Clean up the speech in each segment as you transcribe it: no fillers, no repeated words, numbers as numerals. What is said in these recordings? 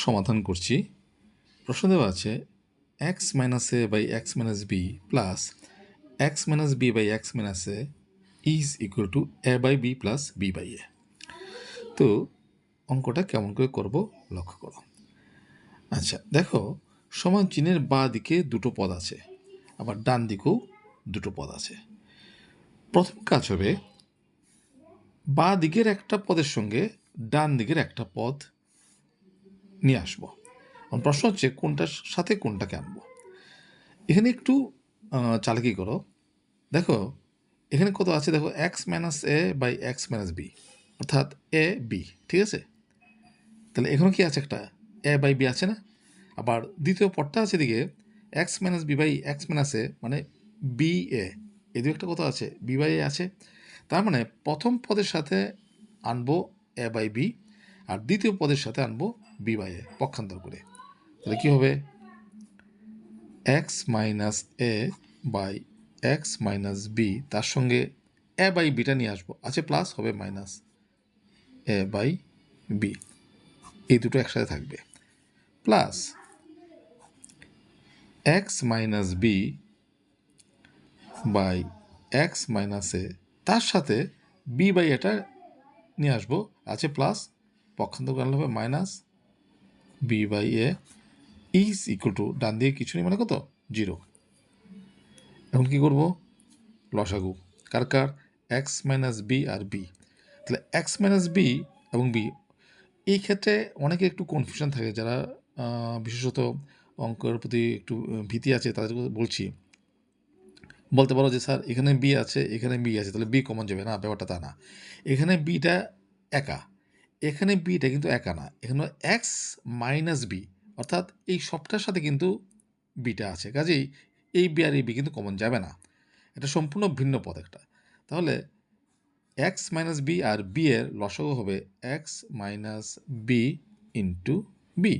সমাধান করছি। প্রশ্ন দেওয়া আছে x minus A by x minus B plus X minus B by x minus A is equal to A by B plus B by A. তো অঙ্কটা কেমন করে করব লক্ষ্য করো। আচ্ছা দেখো, সমান চিহ্নের বাঁ দিকে দুটো পদ আছে, আবার ডান দিকেও দুটো পদ আছে। প্রথম কাজ হবে বাঁ দিকের একটা পদের সঙ্গে ডান দিকের একটা পদ নিয়ে আসবো। প্রশ্ন হচ্ছে কোনটার সাথে কোনটাকে আনবো। এখানে একটু চালাকি করো। দেখো এখানে কত আছে, দেখো x minus A by x minus b, অর্থাৎ এ বি, ঠিক আছে। তাহলে এখানে কি আছে, একটা এ বাই বি আছে না। আবার দ্বিতীয় পদটা আছে দিকে X minus B by x minus A, মানে বি এ, এই দু একটা কত আছে, বি বাই এ আছে। তার মানে প্রথম পদের সাথে আনবো এ বাই বি, আর দ্বিতীয় পদের সাথে আনবো বি বাই এ, পক্ষান্তর করে। তাহলে কী হবে, x minus A by x minus b, তার সঙ্গে এ বাই বিটা নিয়ে আসবো, আছে প্লাস, হবে মাইনাস এ বাই বি, এই দুটো একসাথে থাকবে, plus X minus B by x minus A, তার সাথে বি বাই এটা নিয়ে আসবো, আছে প্লাস, পক্ষান্তর করলে হবে minus B by A is equal to, ডান দিয়ে কিছু নেই মানে কত, জিরো। এখন কী করবো, লসাগু কার কার, এক্স মাইনাস বি আর বি। তাহলে এক্স মাইনাস বি এবং বি, এই ক্ষেত্রে অনেকে একটু কনফিউশন থাকে, যারা বিশেষত অঙ্কের প্রতি একটু ভীতি আছে তাদের বলছি। বলতে পারো যে স্যার এখানে বি আছে, এখানে বি আছে, তাহলে বি কমন যাবে না, ব্যাপারটা তা না। এখানে বিটা একা, এখানে বিটা কিন্তু একা না, এখানে এক্স মাইনাস বি, অর্থাৎ এই সবটার সাথে কিন্তু বিটা আছে, কাজেই এই বি আর এই বি কিন্তু কমন যাবে না, এটা সম্পূর্ণ ভিন্ন পদ একটা। তাহলে এক্স মাইনাস বি আর বি এর লসাগু হবে x minus B into b.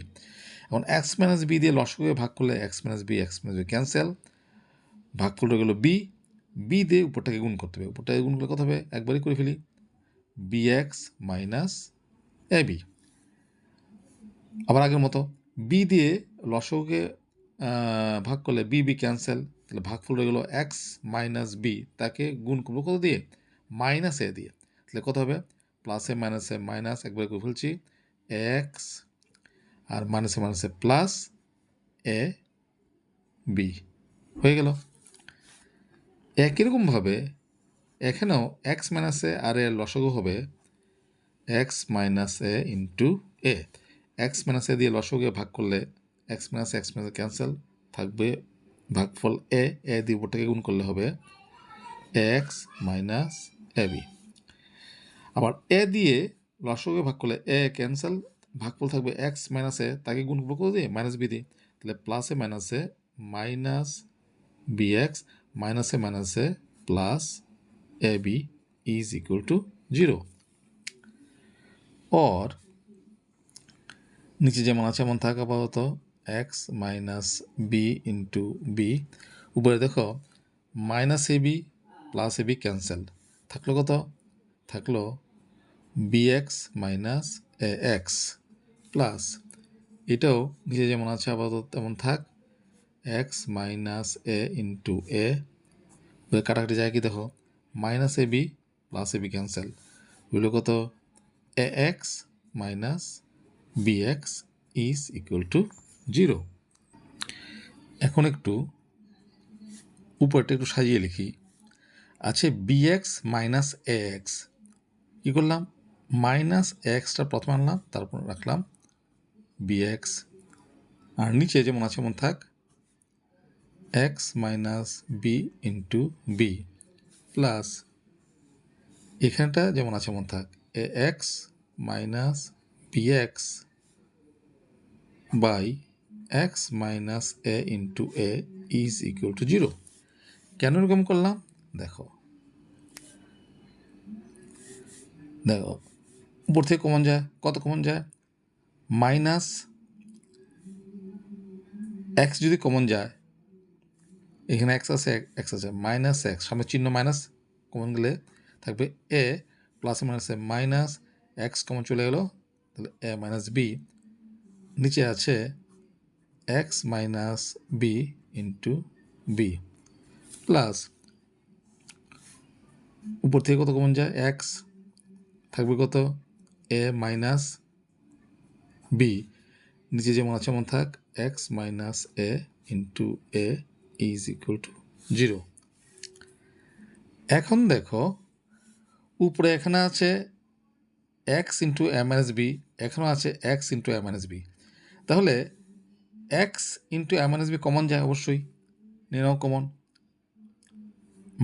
এখন এক্স মাইনাস বি দিয়ে লসাগুকে ভাগ করলে এক্স মাইনাস বি ক্যান্সেল, ভাগফলটা গেলো বি, বি দিয়ে উপরটাকে গুণ করতে হবে, উপরটাকে গুণ করলে কত হবে, একবারই করে ফেলি, B x minus a B. আবার আগের মতো বি দিয়ে লসাগুকে ভাগ করলে বি বি ক্যান্সেল, তাহলে ভাগফল হয়ে গেলো এক্স মাইনাস বি, তাকে গুণ করবো কত দিয়ে, মাইনাস এ দিয়ে, তাহলে কত হবে, প্লাসে মাইনাসে মাইনাস, একবারে করে ফেলছি, এক্স আর মাইনাসে মাইনাসে প্লাস এ বি হয়ে গেল। একই রকমভাবে এখানেও এক্স মাইনাস এ আর এর লসাগু হবে এক্স মাইনাস এ ইন্টু এ, এক্স মাইনাস এ দিয়ে লসাগুকে ভাগ করলে এক্স মাইনাস ক্যান্সেল, থাকবে ভাগফল এ, এ দিয়ে উপরটাকে গুণ করলে হবে এক্স মাইনাস এ বি। আবার এ দিয়ে লসাগুকে ভাগ করলে এ ক্যান্সেল, ভাগফল থাকবে এক্স মাইনাস এ, তাকে গুণ করবো করে দিয়ে মাইনাস বি দিয়ে, তাহলে প্লাসে মাইনাসে মাইনাস বি এক্স মাইনাসে plus a b is equal to zero. অর নিচে যেমন আছে এমন থাক আপাতত, x minus B into b, উপরে দেখো minus a b plus a b cancel, থাকলো কত, থাকলো b x minus a x, plus এটাও নিচে যেমন আছে আপাতত তেমন থাক, x minus A into a, কাটাকাটি যায় কি দেখো, minus a b plus a b cancel, হইল কত, এ x minus B x is equal to zero. এখন একটু উপরটা একটু সাজিয়ে লিখি, আছে b x minus a x, কী করলাম, মাইনাস এক্সটা প্রথমে আনলাম, তারপর রাখলাম বি এক্স, আর নিচে যেমন আছে এমন থাক x minus B into B, plus এখানটা যেমন আছে এমন থাক A x minus B X by x minus A into A is equal to zero. কেন এরকম করলাম, দেখো দেখো উপর থেকে কমন যায়, কত কমন যায়, মাইনাস এক্স যদি কমন যায়, এখানে এক্স আছে মাইনাস এক্স, সামনে চিহ্ন মাইনাস কমন গেলে থাকবে এ, প্লাসে মাইনাসে মাইনাস এক্স কমন চলে গেলো, তাহলে এ মাইনাস বি নিচে আছে x minus B into B plus উপর থেকে কত কমন যায় এক্স, থাকবে কত এ মাইনাস বি, নিচে যেমন আছে এমন থাক x minus A into A is equal to 0। এখন দেখো উপরে এখানে আছে এক্স ইন্টু এ মাইনাস বি, এখানেও আছে এক্স ইন্টু এ মাইনাস বি, তাহলে এক্স ইন্টু এ মাইনাস বি কমন যায় অবশ্যই, নিয়ে নাও কমন,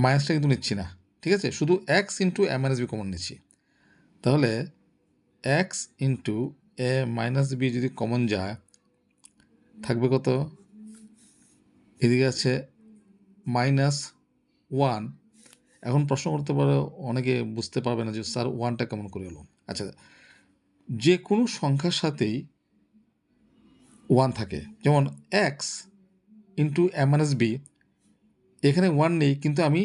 মাইনাসটা কিন্তু নিচ্ছি না, ঠিক আছে, শুধু এক্স ইন্টু এ মাইনাস বি কমন নিচ্ছি। তাহলে এক্স ইন্টু এ মাইনাস বি যদি কমন যায় থাকবে কত, এদিকে আছে -1। এখন প্রশ্ন করতে পারো, অনেকে বুঝতে পারবে না যে স্যার ওয়ানটা কেমন করে এলো। আচ্ছা, যে কোনো সংখ্যার সাথেই ওয়ান থাকে, যেমন এক্স ইন্টু এ মাইনাস বি, এখানে ওয়ান নেই কিন্তু আমি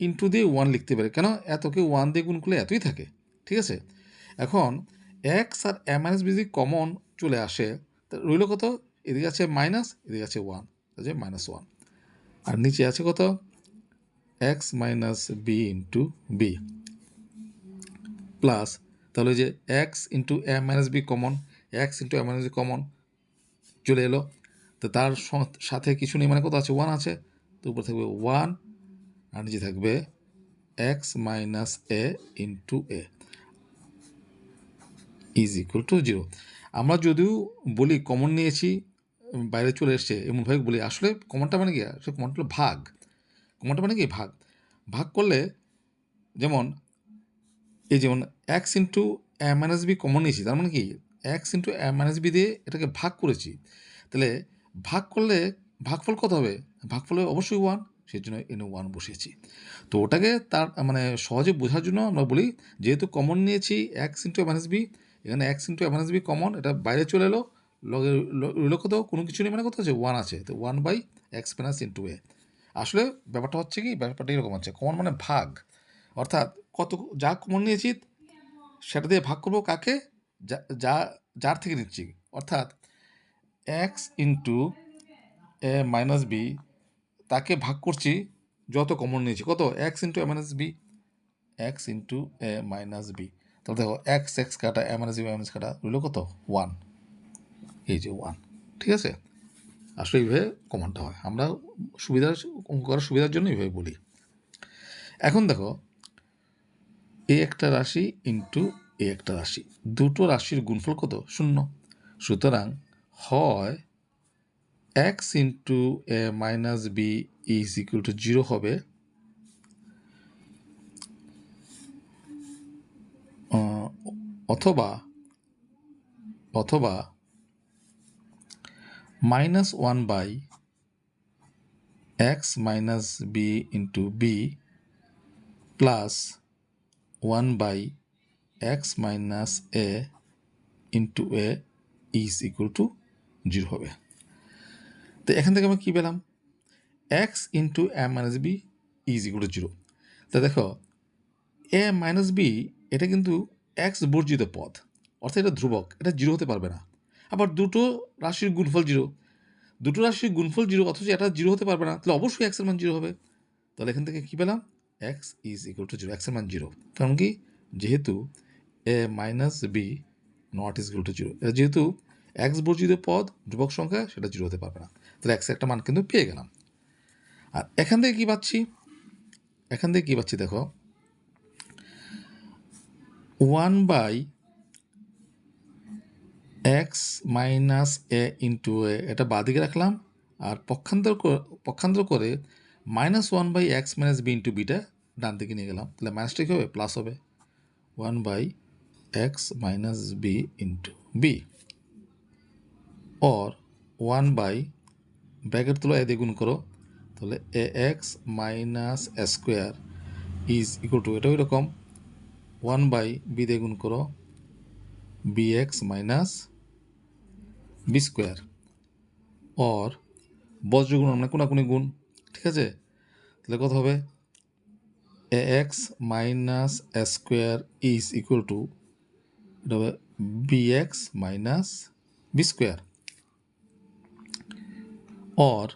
ইন্টু দিয়ে ওয়ান লিখতে পারি, কেন এতকে ওয়ান দিয়ে গুণ করলে এতই থাকে, ঠিক আছে। এখন এক্স আর এ মাইনাস বি যদি কমন চলে আসে তা রইল কত, এদিকে আছে মাইনাস, এদিকে আছে ওয়ান, -1, আর নিচে আছে কত X minus B into B plus, তাহলে যে এক্স ইন্টু এ minus B common, X into এ মাইনাস বি কমন চলে এলো, তো তার সাথে কিছু নেই মানে কত আছে ওয়ান আছে, তো উপর থাকবে ওয়ান আর নিচে থাকবে x minus A into A is equal to 0। আমরা যদিও বলি কমন নিয়েছি বাইরে চলে এসছে এমনভাবে বলি, আসলে কমনটা মানে কি, আসলে কমনটা হলো ভাগ, কমনটা মানে কি ভাগ, ভাগ করলে যেমন এই যেমন এক্স ইন্টু এ মাইনাস বি কমন নিয়েছি, তার মানে কি এক্স ইন্টু এ মাইনাস বি দিয়ে এটাকে ভাগ করেছি, তাহলে ভাগ করলে ভাগফল কত হবে, ভাগফল অবশ্যই ওয়ান, সেই জন্য এনে ওয়ান বসিয়েছি। তো ওটাকে তার মানে সহজে বোঝার জন্য আমরা বলি যেহেতু কমন নিয়েছি এক্স ইন্টু এ মাইনাস বি, এখানে এক্স ইন্টু এ মাইনাস বি কমন, এটা বাইরে চলে এলো, লগে রইল কত, কোনো কিছু নেই মানে কত আছে ওয়ান আছে, তো one by x minus into A. আসলে ব্যাপারটা হচ্ছে কি, ব্যাপারটা এরকম হচ্ছে, কমন মানে ভাগ, অর্থাৎ কত যা কমন নিয়েছি সেটা দিয়ে ভাগ করবো কাকে, যা যা যার থেকে নিচ্ছি, অর্থাৎ এক্স ইন্টু এ মাইনাস বি তাকে ভাগ করছি যত কমন নিয়েছি, কত এক্স ইন্টু এ মাইনাস বি, এক্স ইন্টু এ মাইনাস বি, তাহলে দেখো এক্স এক্স কাটা এ মাইনাস বি মাইনাস কাটা রইল কত ওয়ান, এই যে ওয়ান, ঠিক আছে। আসলে এইভাবে কমনটা হয়, আমরা সুবিধার অঙ্ক করার সুবিধার জন্য এইভাবে বলি। এখন দেখো এ একটা রাশি ইন্টু এ একটা রাশি, দুটো রাশির গুণফল কত, 0, সুতরাং হয় x into A minus b is equal to 0 হবে, অথবা অথবা -1 by x minus B into B plus 1 by x minus A into A is equal to 0 হবে। তো এখান থেকে আমরা কী পেলাম, x into A minus b is equal to 0। তা দেখো এ মাইনাস বি এটা কিন্তু এক্স বর্জিত পদ, অর্থাৎ এটা ধ্রুবক, এটা 0 হতে পারবে না। আবার দুটো রাশির গুণফল 0, দুটো রাশির গুণফল 0 অথচ এটা 0 হতে পারবে না, তাহলে অবশ্যই এক্সের মান 0 হবে। তাহলে এখান থেকে কী পেলাম, এক্স ইজ ইকুয়াল টু 0, এক্সের মান 0, কারণ কি যেহেতু A minus B not is equal to 0, এটা যেহেতু এক্স বর্জিত পদ ধ্রুবক সংখ্যা, সেটা 0 হতে পারবে না, তাহলে এক্সের একটা মান কিন্তু পেয়ে গেলাম। আর এখান থেকে কী পাচ্ছি, এখান থেকে কী পাচ্ছি দেখো 1 by x minus A into A, এটা বাদিকে রাখলাম, আর পক্ষান্তর করে -1 by x minus B into বিটা ডান দিকে নিয়ে গেলাম, তাহলে মাইনাসটা কী হবে, প্লাস হবে 1 by x minus B into B, or 1 by bracket তুলো এ দিয়ে গুণ করো, তাহলে A x minus A square is equal to, এটা ওই রকম 1 বাই বি দিয়ে গুণ করো B x minus B square, or বজ্রগুণ মানে কোনাকুনি গুণ, ঠিক আছে, তাহলে কত হবে A x minus A square is equal to, এটা হবে B x minus B square or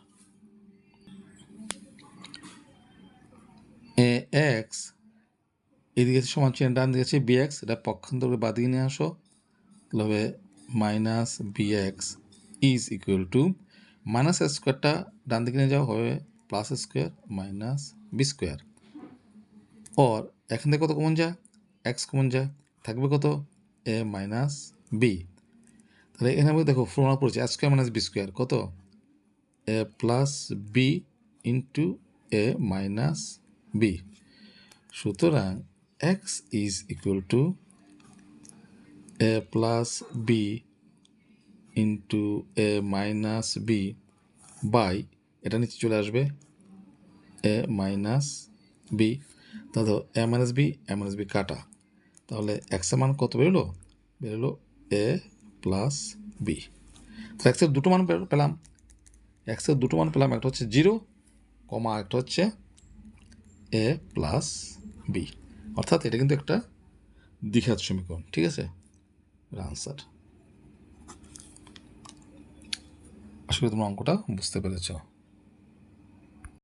A x এদিকে সমান চিহ্ন ডান দিকে আছে বি এক্স, এটা পক্ষান্তর করে বাদ দিকে নিয়ে আসো, তাহলে হবে minus B x is equal to minus স্কোয়ারটা ডান দিকে নিয়ে যাওয়া হবে plus square minus B square or এখান থেকে কত কমন যায়, এক্স কমন যায়, থাকবে কত এ মাইনাস বি। তাহলে এখানে আমি দেখো ফর্মুলা পড়েছে a square minus B square কত a plus b into A minus b. সুতরাং x is equal to a plus b into A minus B by এটা নিচে চলে আসবে এ মাইনাস বি। তাহলে এ মাইনাস বি কাটা, তাহলে এক্সের মান কত বেরোলো এ প্লাস বি। তো এক্সের দুটো মান পেলাম, একটা হচ্ছে 0, একটা হচ্ছে এ প্লাস বি, অর্থাৎ এটা কিন্তু একটা দ্বিঘাত সমীকরণ। ঠিক আছে, আনসার। আশা করি তোমরা অঙ্কটা বুঝতে পেরেছ।